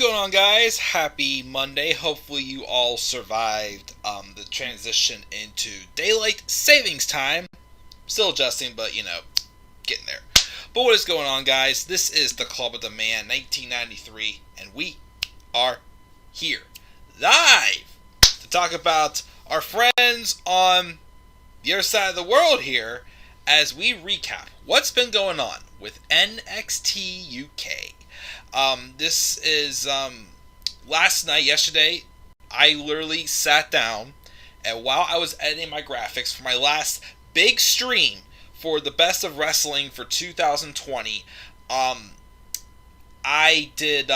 going on, guys? Happy Monday. Hopefully you all survived the transition into daylight savings time. Still adjusting, but getting there. But what is going on, guys? This is the Club of the Man 1993, and we are here live to talk about our friends on the other side of the world here as we recap what's been going on with NXT UK. This is yesterday, I literally sat down, and while I was editing my graphics for my last big stream for the Best of Wrestling for 2020, I did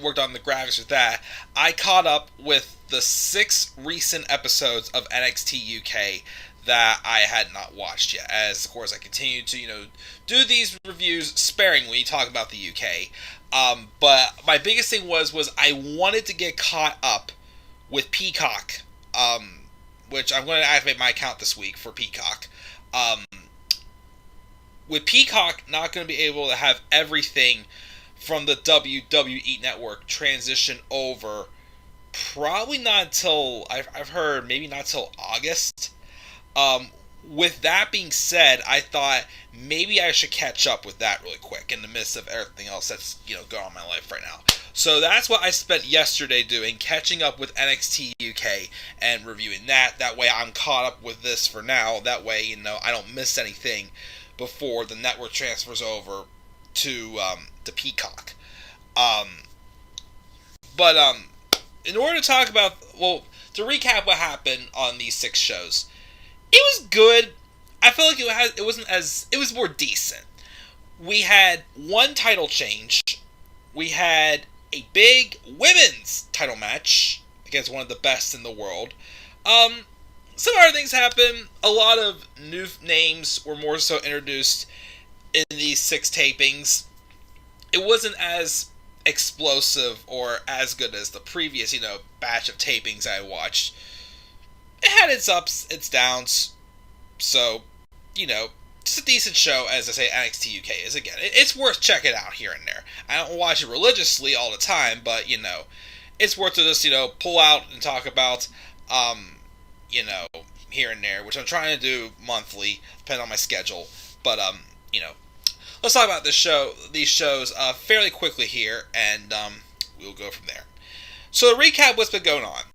work on the graphics with that. I caught up with the 6 recent episodes of NXT UK that I had not watched yet, as of course I continue to do these reviews sparingly, talk about the UK. But my biggest thing was I wanted to get caught up with Peacock, which I'm going to activate my account this week for Peacock. With Peacock not going to be able to have everything from the WWE Network transition over, probably not until, I've heard, maybe not till August. With that being said, I thought maybe I should catch up with that really quick in the midst of everything else that's going on in my life right now. So that's what I spent yesterday doing, catching up with NXT UK and reviewing that. That way I'm caught up with this for now. That way, I don't miss anything before the network transfers over to Peacock. But in order to talk about, to recap what happened on these 6 shows, it was good. I feel like it was more decent. We had one title change. We had a big women's title match against one of the best in the world. Some other things happened. A lot of new names were more so introduced in these 6 tapings. It wasn't as explosive or as good as the previous, batch of tapings I watched. It had its ups, its downs. So, it's a decent show, as I say, NXT UK is. Again, it's worth checking out here and there. I don't watch it religiously all the time, but, it's worth to just, pull out and talk about, here and there, which I'm trying to do monthly, depending on my schedule. But, let's talk about these shows fairly quickly here, and we'll go from there. So, to recap what's been going on.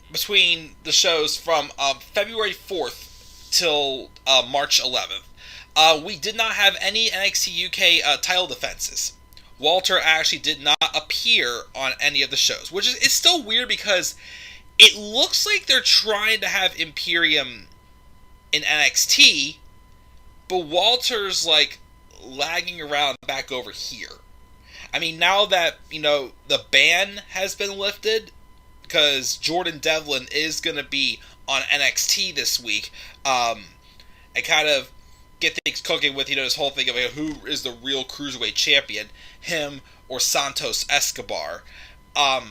Between the shows from February 4th till March 11th. We did not have any NXT UK title defenses. Walter actually did not appear on any of the shows, which is it's still weird because it looks like they're trying to have Imperium in NXT, but Walter's lagging around back over here. I mean, now that, the ban has been lifted, because Jordan Devlin is going to be on NXT this week, and kind of get things cooking with, this whole thing of who is the real Cruiserweight champion, him or Santos Escobar. So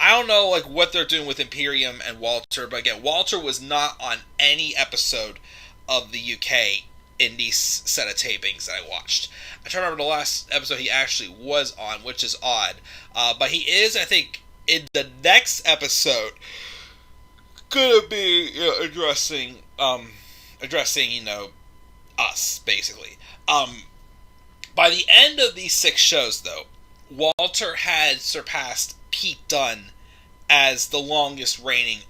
I don't know, what they're doing with Imperium and Walter, but again, Walter was not on any episode of the UK in these set of tapings that I watched. I try to remember the last episode he actually was on, which is odd. But he is, I think, in the next episode, gonna be addressing, us, basically. By the end of these 6 shows, though, Walter had surpassed Pete Dunne as the longest reigning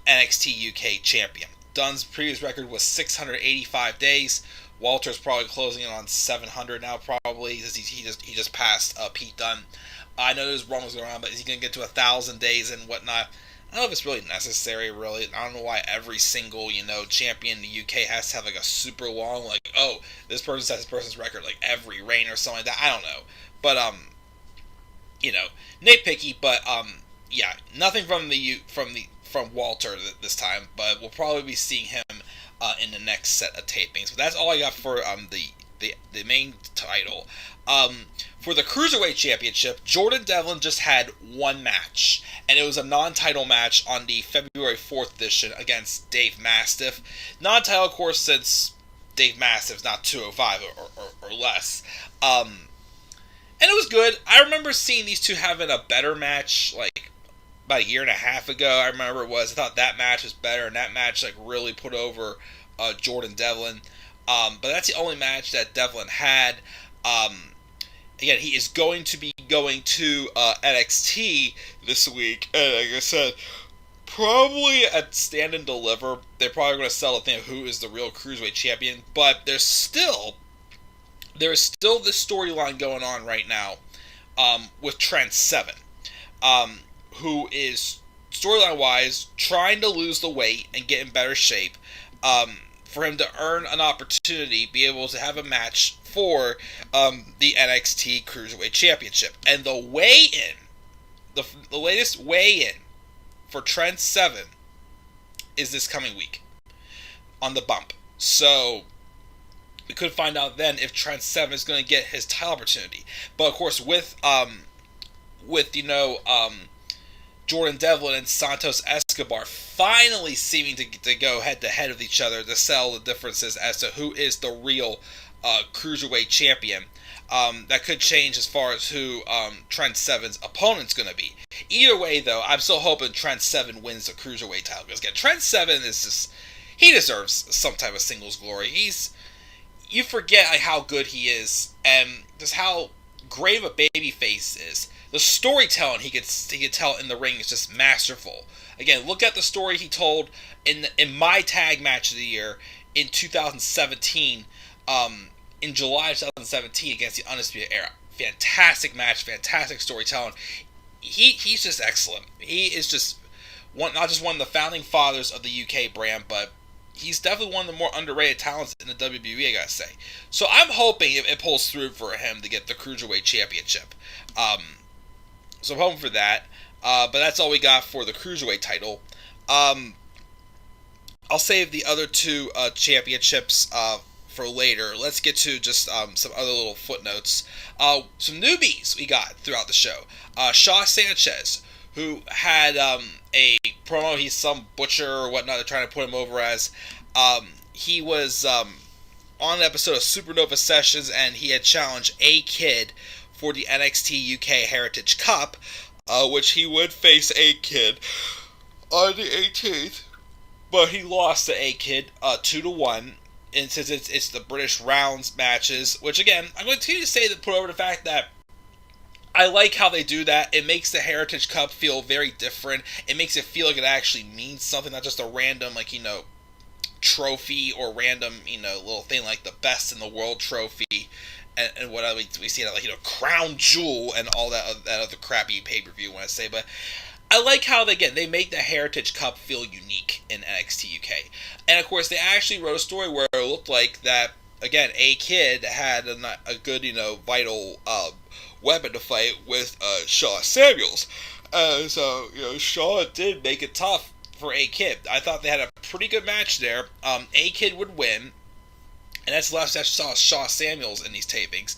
NXT UK champion. Dunne's previous record was 685 days. Walter's probably closing in on 700 now, probably, because he just passed Pete Dunne. I know there's rumors around, but is he going to get to 1,000 days and whatnot? I don't know if it's really necessary, really. I don't know why every single, champion in the UK has to have, a super long, this person sets this person's record, every reign or something like that. I don't know. But, nitpicky, but, yeah, nothing from Walter this time, but we'll probably be seeing him in the next set of tapings. But that's all I got for the main title. For the Cruiserweight Championship, Jordan Devlin just had one match, and it was a non-title match on the February 4th edition against Dave Mastiff. Non-title, of course, since Dave Mastiff's not 205 or less. And it was good. I remember seeing these two having a better match, like, about a year and a half ago. I remember it was. I thought that match was better, and that match, like, really put over Jordan Devlin. But that's the only match that Devlin had. Again, he is going to be going to NXT this week, and like I said, probably at Stand and Deliver, they're probably going to sell the thing of who is the real Cruiserweight Champion, but there's still this storyline going on right now with Trent Seven, who is, storyline-wise, trying to lose the weight and get in better shape, for him to earn an opportunity, be able to have a match for the NXT Cruiserweight Championship. And the weigh-in, the latest weigh-in for Trent Seven is this coming week on the bump. So we could find out then if Trent Seven is going to get his title opportunity. But of course, with Jordan Devlin and Santos Escobar finally seeming to go head to head with each other to sell the differences as to who is the real Cruiserweight champion. That could change as far as who Trent Seven's opponent's going to be. Either way, though, I'm still hoping Trent Seven wins the Cruiserweight title. Because, again, Trent Seven is just, he deserves some type of singles glory. You forget like, how good he is, and just how great of a babyface is. The storytelling he could tell in the ring is just masterful. Again, look at the story he told in my tag match of the year in 2017, in July of 2017 against the Undisputed Era. Fantastic match, fantastic storytelling. He's just excellent. He is just not just one of the founding fathers of the UK brand, but he's definitely one of the more underrated talents in the WWE, I gotta say. So I'm hoping it pulls through for him to get the Cruiserweight Championship. So I'm hoping for that. But that's all we got for the Cruiserweight title. I'll save the other two championships for later. Let's get to just some other little footnotes. Some newbies we got throughout the show. Shaw Sanchez, who had a promo. He's some butcher or whatnot. They're trying to put him over as. He was on an episode of Supernova Sessions, and he had challenged A-Kid for the NXT UK Heritage Cup, which he would face A-Kid on the 18th. But he lost to A-Kid 2-1. And since it's the British rounds matches, which again, I'm going to continue to say that put over the fact that I like how they do that. It makes the Heritage Cup feel very different. It makes it feel like it actually means something, not just a random, trophy or random, little thing like the best in the world trophy and what we see that, crown jewel and all that other crappy pay-per-view, I want to say. But I like how, they make the Heritage Cup feel unique in NXT UK. And, of course, they actually wrote a story where it looked like that, again, A-Kid had a good, vital weapon to fight with Shaw Samuels. So, Shaw did make it tough for A-Kid. I thought they had a pretty good match there. A-Kid would win, and that's the last time I saw Shaw Samuels in these tapings.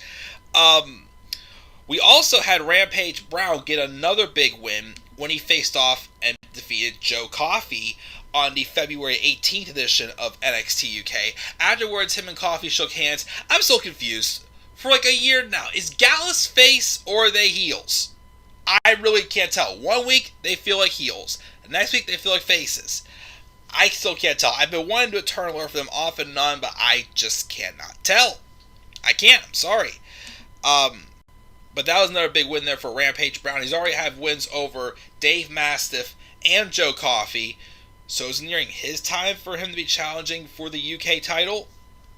We also had Rampage Brown get another big win when he faced off and defeated Joe Coffey on the February 18th edition of NXT UK. Afterwards, him and Coffey shook hands. I'm so confused. For a year now, is Gallus face or are they heels? I really can't tell. One week, they feel like heels. The next week, they feel like faces. I still can't tell. I've been wanting to turn alert for them off and on, but I just cannot tell. I can't. I'm sorry. But that was another big win there for Rampage Brown. He's already had wins over Dave Mastiff and Joe Coffey. So is it nearing his time for him to be challenging for the UK title?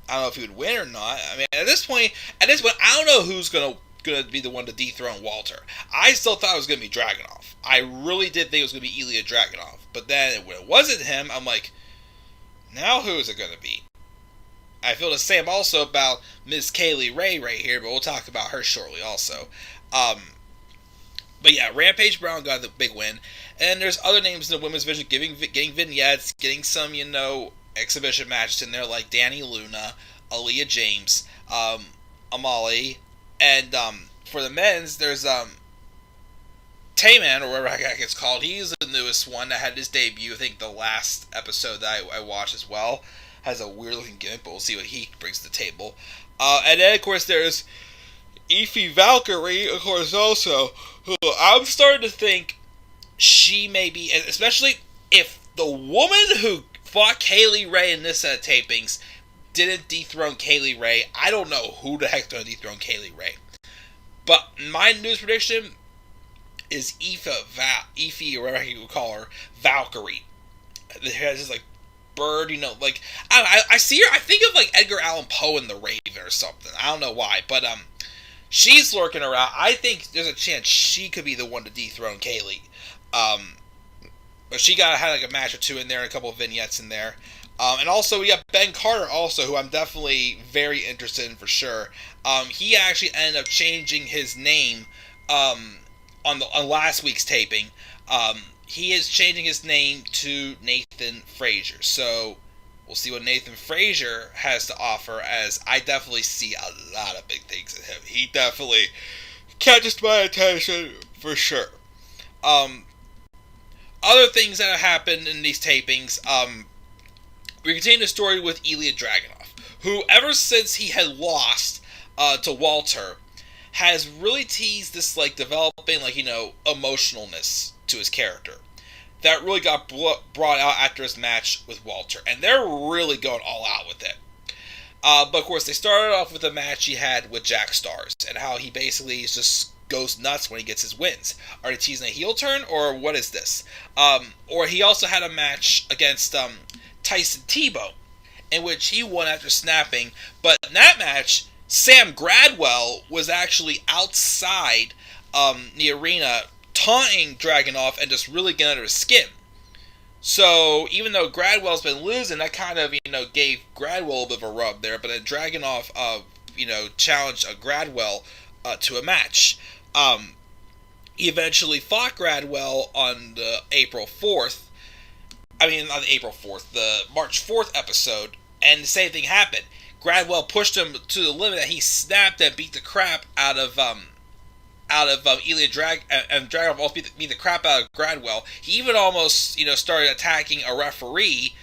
I don't know if he would win or not. I mean, at this point, I don't know who's gonna be the one to dethrone Walter. I still thought it was gonna be Dragunov. I really did think it was gonna be Ilya Dragunov. But then when it wasn't him, I'm like, now who is it gonna be? I feel the same also about Ms. Kaylee Ray right here, but we'll talk about her shortly also. But yeah, Rampage Brown got the big win. And there's other names in the women's division getting vignettes, getting some, exhibition matches in there like Danny Luna, Aaliyah James, Amali. And for the men's, there's Tayman, or whatever the heck it's called. He's the newest one that had his debut, I think the last episode that I watched as well. has a weird looking gimmick, but we'll see what he brings to the table. And then, of course, there's Aoife Valkyrie, of course, also, who I'm starting to think she may be, especially if the woman who fought Kaylee Ray in this set of tapings didn't dethrone Kaylee Ray, I don't know who the heck's going to dethrone Kaylee Ray. But my news prediction is Aoife, or whatever you would call her, Valkyrie. It has this, like, bird, like, I see her, I think of, like, Edgar Allan Poe in The Raven or something. I don't know why, but, she's lurking around. I think there's a chance she could be the one to dethrone Kaylee. But she had like a match or two in there and a couple of vignettes in there. And also we got Ben Carter also, who I'm definitely very interested in for sure. He actually ended up changing his name on last week's taping. He is changing his name to Nathan Frazier. So we'll see what Nathan Frazier has to offer, as I definitely see a lot of big things in him. He definitely catches my attention for sure. Other things that have happened in these tapings, we continue the story with Ilya Dragunov, who ever since he had lost to Walter, has really teased this, like, developing, like, emotionalness to his character. That really got brought out after his match with Walter, and they're really going all out with it. But of course, they started off with a match he had with Jack Stars, and how he basically just goes nuts when he gets his wins. Are they teasing a heel turn, or what is this? Or he also had a match against Tyson Tebow, in which he won after snapping, but in that match, Sam Gradwell was actually outside the arena taunting Dragunov and just really getting under his skin. So even though Gradwell's been losing, that kind of gave Gradwell a bit of a rub there. But then Dragunov challenged Gradwell to a match. He eventually fought Gradwell on the April 4th. I mean, not the April 4th, the March 4th episode, and the same thing happened. Gradwell pushed him to the limit that he snapped and beat the crap out of Ilya and Dragunov also beat the crap out of Gradwell. He even almost, started attacking a referee,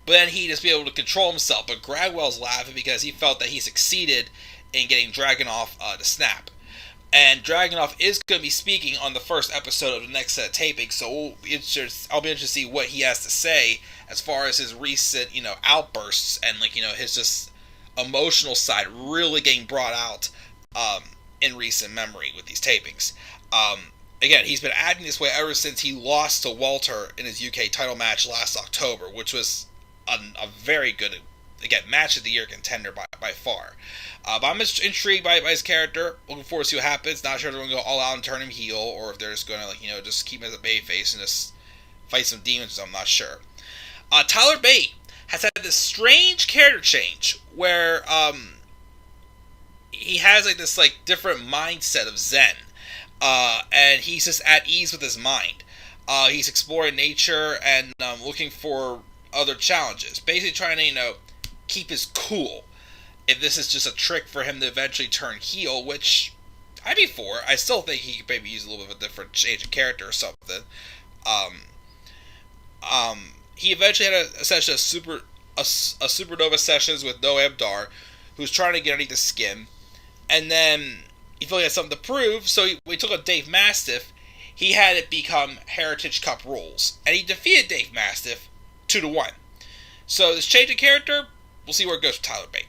but then he just be able to control himself. But Gradwell's laughing because he felt that he succeeded in getting Dragunov to snap. And Dragunov is going to be speaking on the first episode of the next set of taping, so I'll be interested to see what he has to say as far as his recent, outbursts and, his just emotional side really getting brought out in recent memory with these tapings. Again, he's been acting this way ever since he lost to Walter in his UK title match last October, which was a very good, again, match of the year contender by far. But I'm just intrigued by his character. Looking forward to see what happens. Not sure if they're going to go all out and turn him heel, or if they're just going to, just keep him as a babyface and just fight some demons. I'm not sure. Tyler Bate has had this strange character change where he has this different mindset of Zen, and he's just at ease with his mind. He's exploring nature and looking for other challenges, basically trying to keep his cool. If this is just a trick for him to eventually turn heel, which I'd be for. I still think he could maybe use a little bit of a different change of character or something. He eventually had a session of Supernova sessions with Noam Dar, who's trying to get underneath the skin, and then he felt he had something to prove, so we took on Dave Mastiff. He had it become Heritage Cup rules, and he defeated Dave Mastiff 2-1. So this change of character, we'll see where it goes with Tyler Bate.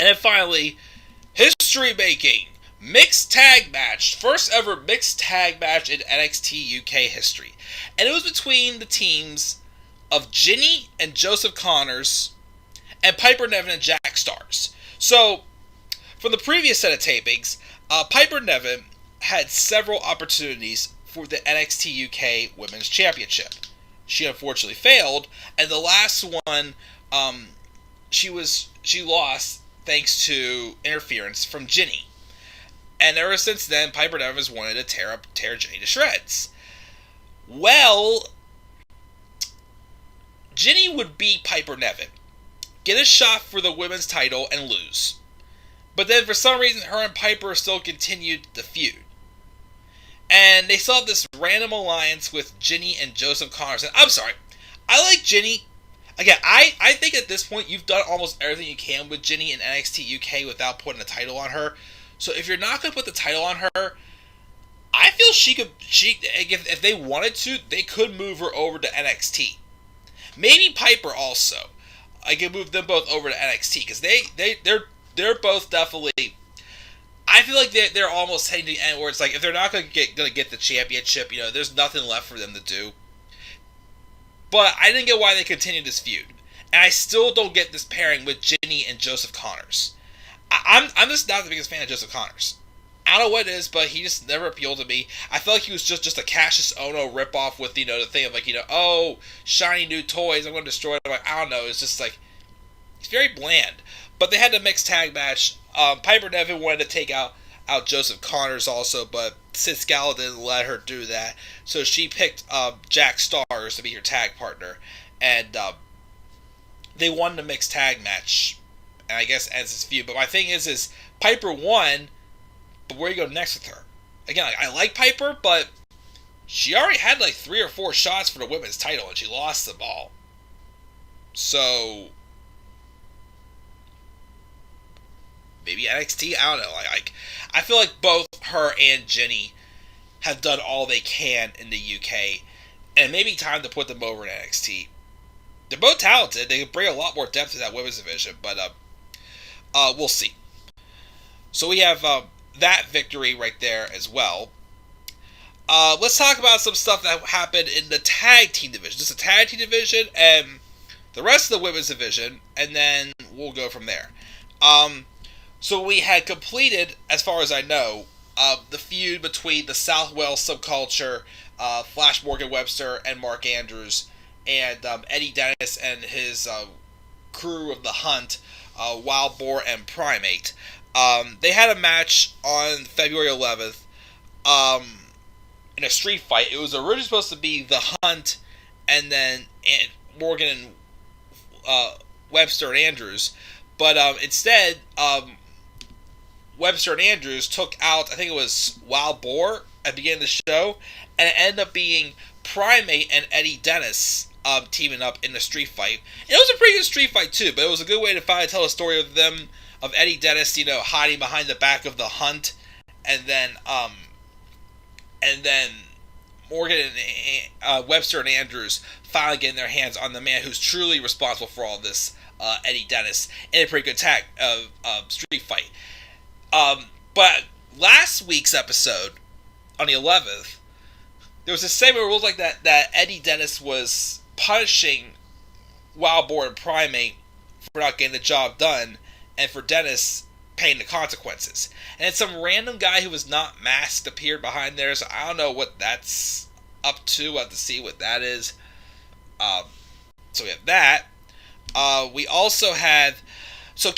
And then finally, history-making mixed tag match. First ever mixed tag match in NXT UK history. And it was between the teams of Ginny and Joseph Connors and Piper Niven and Jack Stars. So, from the previous set of tapings, Piper Niven had several opportunities for the NXT UK Women's Championship. She unfortunately failed, and the last one, she lost thanks to interference from Ginny. And ever since then, Piper Niven has wanted to tear Ginny to shreds. Well, Ginny would beat Piper Niven, get a shot for the women's title, and lose. But then for some reason, her and Piper still continued the feud. And they still have this random alliance with Ginny and Joseph Connors. And I'm sorry, I like Ginny. Again, I think at this point you've done almost everything you can with Jinny in NXT UK without putting a title on her. So if you're not going to put the title on her, I feel if they wanted to, they could move her over to NXT. Maybe Piper also. I could move them both over to NXT because they're both definitely. I feel like they're almost heading to the end where it's like if they're not going to get the championship, there's nothing left for them to do. But I didn't get why they continued this feud, and I still don't get this pairing with Jinny and Joseph Connors. I'm just not the biggest fan of Joseph Connors. I don't know what it is, but he just never appealed to me. I felt like he was just a Cassius Ohno ripoff with the thing of like oh, shiny new toys, I'm going to destroy them. Like, I don't know, it's just like it's very bland. But they had the mixed tag match. Piper Niven wanted to take out Joseph Connors also, but Sid Scala didn't let her do that. So she picked Jack Stars to be her tag partner. And they won the mixed tag match. And I guess ends this feud. But my thing is Piper won, but where do you go next with her? Again, I like Piper, but she already had like 3 or 4 shots for the women's title, and she lost them all. So maybe NXT. I don't know. I feel like both her and Jinny have done all they can in the UK, and maybe time to put them over in NXT. They're both talented. They can bring a lot more depth to that women's division, but we'll see. So we have that victory right there as well. Let's talk about some stuff that happened in the tag team division. Just the tag team division and the rest of the women's division, and then we'll go from there. So we had completed, as far as I know, the feud between the South Wales subculture, Flash Morgan Webster and Mark Andrews, and Eddie Dennis and his crew of the Hunt, Wild Boar and Primate. They had a match on February 11th in a street fight. It was originally supposed to be the Hunt and then Morgan and Webster and Andrews, but instead Webster and Andrews took out, I think it was Wild Boar at the beginning of the show, and it ended up being Primate and Eddie Dennis teaming up in the street fight. And it was a pretty good street fight too, but it was a good way to finally tell a story of them, of Eddie Dennis, hiding behind the back of the Hunt, and then Morgan and Webster and Andrews finally getting their hands on the man who's truly responsible for all this, Eddie Dennis, in a pretty good tag street fight. But last week's episode, on the 11th, there was a segment where it was like that Eddie Dennis was punishing Wild Boar and Primate for not getting the job done, and for Dennis paying the consequences. And then some random guy who was not masked appeared behind there, so I don't know what that's up to. We'll have to see what that is. So we have that. We also had... So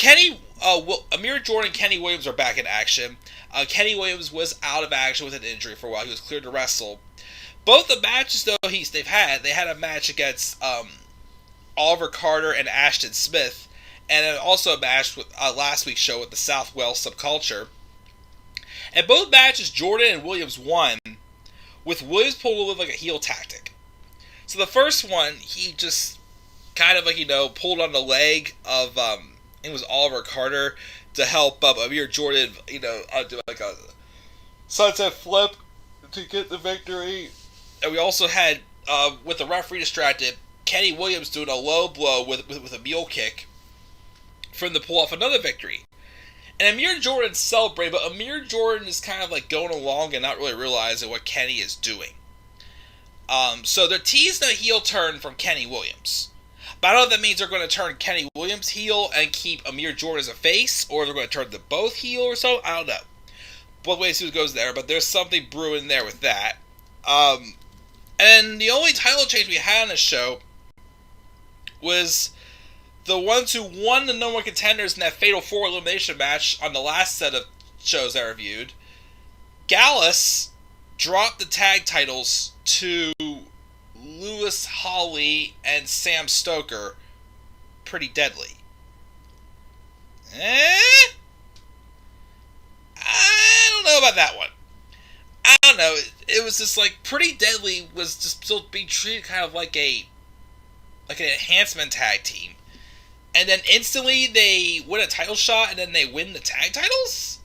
Amir Jordan and Kenny Williams are back in action. Kenny Williams was out of action with an injury for a while. He was cleared to wrestle. Both the matches, though, they had a match against Oliver Carter and Ashton Smith, and then also a match with last week's show with the South Wales Subculture. And both matches, Jordan and Williams won, with Williams pulling a little bit like a heel tactic. So the first one, he just kind of pulled on the leg of it was Oliver Carter to help Amir Jordan, do like a sunset flip to get the victory. And we also had, with the referee distracted, Kenny Williams doing a low blow with a mule kick for him to pull off another victory. And Amir Jordan celebrated, but Amir Jordan is kind of going along and not really realizing what Kenny is doing. So they're teasing a heel turn from Kenny Williams. But I don't know if that means they're going to turn Kenny Williams heel and keep Amir Jordan as a face, or they're going to turn them both heel or so. I don't know. Both ways who goes there, but there's something brewing there with that. And the only title change we had on the show was the ones who won the number one contenders in that Fatal 4 elimination match on the last set of shows I reviewed. Gallus dropped the tag titles to Lewis Hawley and Sam Stoker. Pretty deadly. I don't know about that one. I don't know. It was just Pretty Deadly was just still being treated kind of like a like an enhancement tag team, and then instantly they win a title shot, and then they win the tag titles?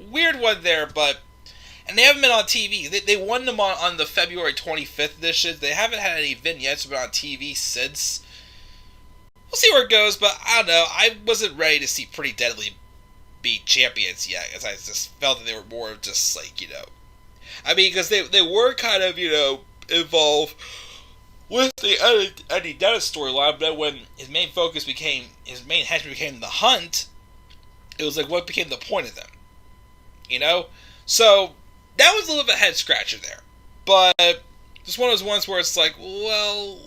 Weird one there, but... And they haven't been on TV. They won them on the February 25th edition. They haven't had any vignettes been on TV since. We'll see where it goes, but I don't know. I wasn't ready to see Pretty Deadly be champions yet, as I just felt that they were more of just like, I mean, because they were kind of, involved with the Eddie Dennis storyline, but then when his main henchman became the Hunt, it was like, what became the point of them? So, that was a little bit of a head scratcher there. But, just one of those ones where it's like, well,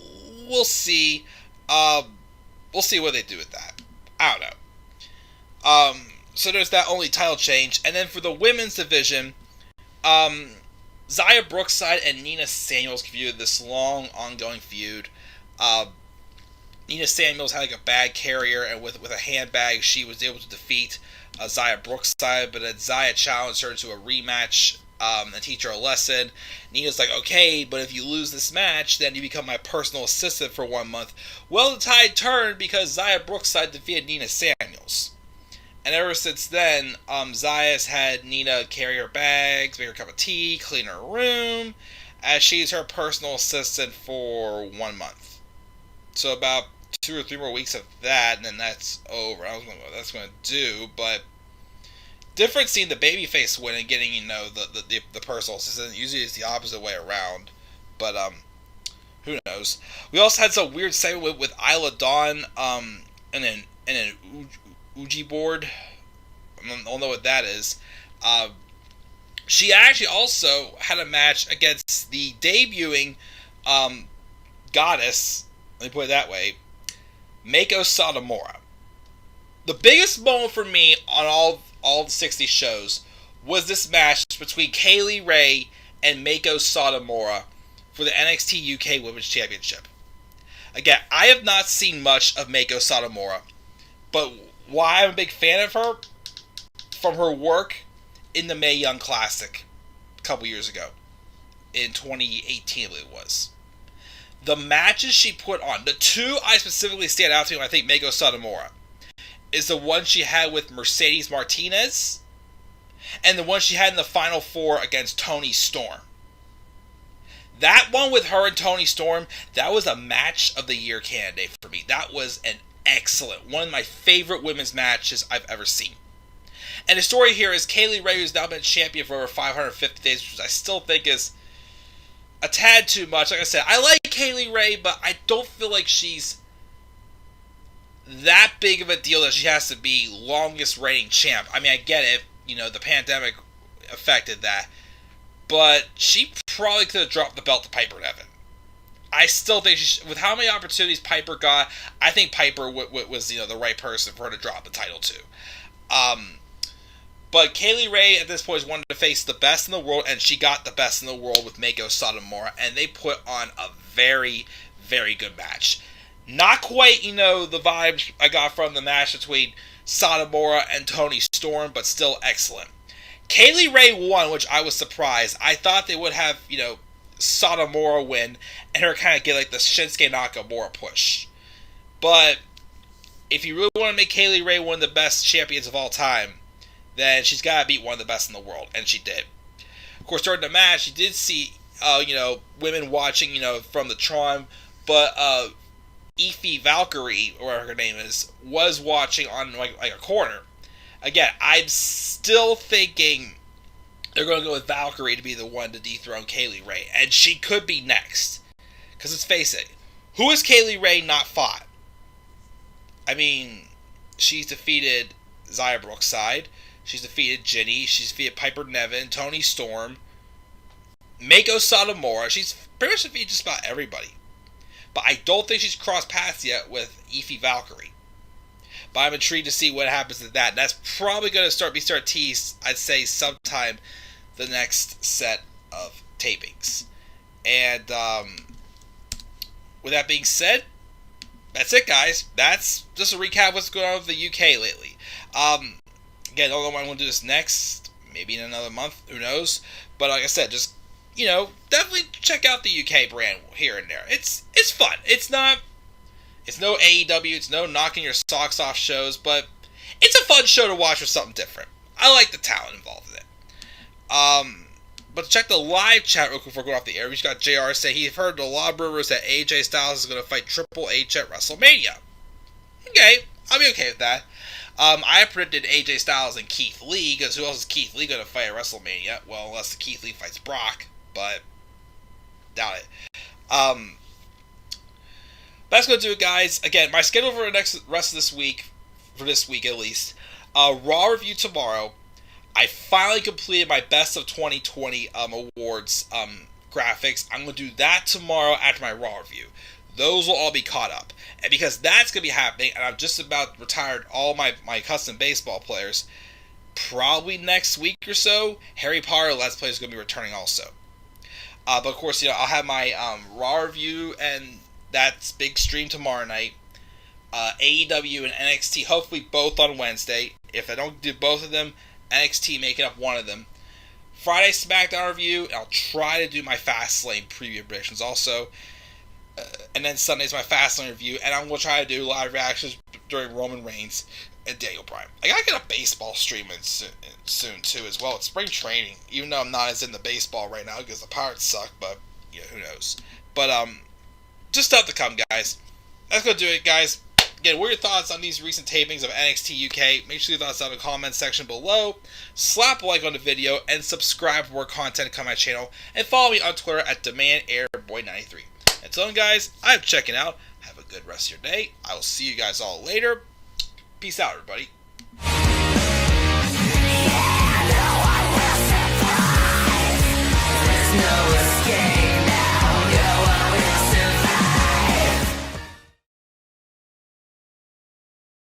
we'll see. We'll see what they do with that. I don't know. So there's that only title change. And then for the women's division, Xia Brookside and Nina Samuels continued this long, ongoing feud. Nina Samuels had like a bag carrier, and with a handbag, she was able to defeat Xia Brookside, but then Xia challenged her to a rematch and teach her a lesson. Nina's like, okay, but if you lose this match, then you become my personal assistant for 1 month. Well, the tide turned because Xia Brookside defeated Nina Samuels. And ever since then, Xia's had Nina carry her bags, make her a cup of tea, clean her room, as she's her personal assistant for 1 month. So about 2 or 3 more weeks of that, and then that's over. I don't know what that's going to do, but different seeing the babyface win and getting, the personal assistant. Usually it's the opposite way around, but who knows? We also had some weird segment with Isla Dawn, and an Ouija board. I don't know what that is. She actually also had a match against the debuting goddess, let me put it that way, Meiko Satomura. The biggest moment for me on all the 60 shows was this match between Kaylee Ray and Meiko Satomura for the NXT UK Women's Championship. Again, I have not seen much of Meiko Satomura, but why I'm a big fan of her, from her work in the Mae Young Classic a couple years ago, in 2018 I believe it was. The matches she put on, the two I specifically stand out to when I think Meiko Satomura, is the one she had with Mercedes Martinez, and the one she had in the Final Four against Toni Storm. That one with her and Toni Storm, that was a match of the year candidate for me. That was an excellent, one of my favorite women's matches I've ever seen. And the story here is Kaylee Ray, who's now been champion for over 550 days, which I still think is a tad too much. Like I said, I like Kaylee Ray, but I don't feel like she's that big of a deal that she has to be longest reigning champ. I mean, I get it, the pandemic affected that, but she probably could have dropped the belt to Piper Niven. I still think with how many opportunities Piper got, I think Piper was the right person for her to drop the title to. But Kaylee Ray at this point wanted to face the best in the world, and she got the best in the world with Meiko Satomura, and they put on a very, very good match. Not quite, the vibes I got from the match between Satomura and Toni Storm, but still excellent. Kaylee Ray won, which I was surprised. I thought they would have, Satomura win, and her kind of get like the Shinsuke Nakamura push. But if you really want to make Kaylee Ray one of the best champions of all time, then she's got to beat one of the best in the world, and she did. Of course, during the match, you did see, women watching, from the Tron, but Aoife Valkyrie, or whatever her name is, was watching on like a corner. Again, I'm still thinking they're going to go with Valkyrie to be the one to dethrone Kaylee Ray, and she could be next. Because let's face it, who has Kaylee Ray not fought? I mean, she's defeated Xia Brookside, she's defeated Jinny, she's defeated Piper Niven, Toni Storm, Meiko Satomura. She's pretty much defeated just about everybody. But I don't think she's crossed paths yet with Aoife Valkyrie. But I'm intrigued to see what happens to that. That's probably going to be teased, I'd say, sometime the next set of tapings. And with that being said, that's it, guys. That's just a recap of what's going on with the UK lately. Again, I don't know when I'm going to do this next. Maybe in another month. Who knows? But like I said, just definitely check out the UK brand here and there. It's fun. It's no AEW. It's no knocking your socks off shows, but it's a fun show to watch with something different. I like the talent involved in it. But check the live chat real quick before going off the air. We just got JR say he heard a lot of rumors that AJ Styles is going to fight Triple H at WrestleMania. Okay, I'll be okay with that. I predicted AJ Styles and Keith Lee, because who else is Keith Lee going to fight at WrestleMania? Well, unless Keith Lee fights Brock, but doubt it. That's going to do it, guys. Again, my schedule for the rest of this week, for this week at least, Raw review tomorrow. I finally completed my Best of 2020 awards graphics. I'm going to do that tomorrow after my Raw review. Those will all be caught up. And because that's going to be happening, and I've just about retired all my custom baseball players, probably next week or so, Harry Potter Let's Play is going to be returning also. But of course, I'll have my Raw review and that's big stream tomorrow night. AEW and NXT, hopefully both on Wednesday. If I don't do both of them, NXT making up one of them. Friday SmackDown review, and I'll try to do my Fastlane preview predictions also. And then Sunday's my Fastlane review, and I'm going to try to do live reactions during Roman Reigns and Daniel Bryan. I got to get a baseball stream in soon too as well. It's spring training, even though I'm not as into baseball right now because the Pirates suck, but who knows. But just stuff to come, guys. That's going to do it, guys. Again, what are your thoughts on these recent tapings of NXT UK? Make sure you thoughts down in the comments section below. Slap a like on the video and subscribe for more content to come on my channel. And follow me on Twitter at DemandAirBoy93. Until then, guys, I'm checking out. Have a good rest of your day. I will see you guys all later. Peace out, everybody.